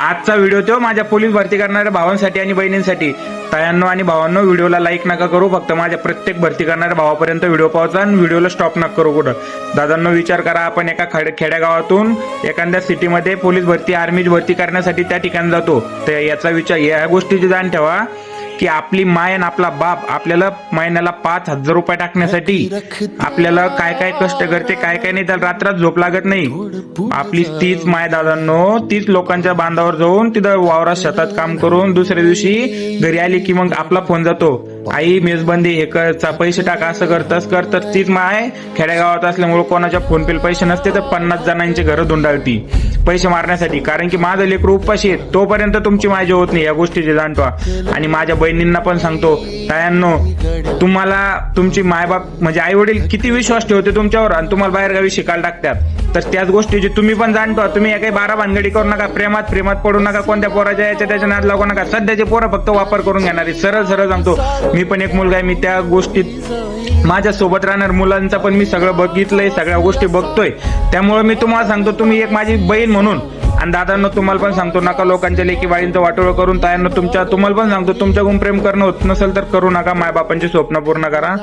आजचा व्हिडिओ तो माझ्या पोलीस भरती करणाऱ्या भावांसाठी आणि बहिणींसाठी. तायांनो आणि भावांनो, व्हिडिओला लाईक नका करू, फक्त माझ्या प्रत्येक भरती करणाऱ्या भावापर्यंत व्हिडिओ पोहोचा आणि व्हिडिओला स्टॉप नका करू कुठं. दादांनो, विचार करा, आपण एका खेड्यागावातून एखाद्या सिटीमध्ये पोलीस भरती आर्मी भरती करण्यासाठी त्या ठिकाणी जातो. तर याचा विचार, या गोष्टीची जाण ठेवा की आपली माय आणि आपला बाप आपल्याला महिन्याला 5,000 रुपये टाकण्यासाठी आपल्याला काय काय कष्ट करते, काय काय नाही, त्याला रात्रात झोप लागत नाही. आपली तीच माय दादांनो, तीच लोकांच्या बांधावर जाऊन तिथं वावरात शेतात काम करून दुसऱ्या दिवशी घरी आली की मग आपला फोन जातो, आई मेजबंदी हे कर, पैसे टाका, असं कर तसं कर. तर तीच माय खेड्यागावात असल्यामुळे कोणाच्या फोन पे पैसे नसते तर 50 जणांची घरं धुंडाळती पैसे मारण्यासाठी. कारण की माझं लेकरू उपाशी आहे, तोपर्यंत तुमची माय जेवत नाही. या गोष्टीची जाणवा. आणि माझ्या बहिणींना पण सांगतो, तायांनो, तुम्हाला तुमची मायबाप म्हणजे आई वडील किती विश्वास ठेवते तुमच्यावर आणि तुम्हाला बाहेरगावी शिकायला टाकतात, तर त्याच गोष्टीची तुम्ही पण जाणतो. तुम्ही काही 12 भानगडी करू नका, प्रेमात पडू नका, कोणत्या पोराच्या याच्या त्याच्या नाद लागू नका. सध्याचे पोरं फक्त वापर करून घेणारी. सरळ सांगतो, मी पण एक मुलगा आहे, मी त्या गोष्टीत माझ्या सोबत राहणार मुलांचा पण मी सगळं बघितलंय, सगळ्या गोष्टी बघतोय. त्यामुळे मी तुम्हाला सांगतो, तुम्ही एक माझी बहीण म्हणून. आणि दादांनो, तुम्हाला पण सांगतो, नका लोकांच्या लेकी बाळींचं वाटोळं करून. तायांनो, तुम्हाला पण सांगतो, तुमच्याकडून प्रेम करणं होत नसेल तर करू नका. मायबापांची स्वप्न पूर्ण करा.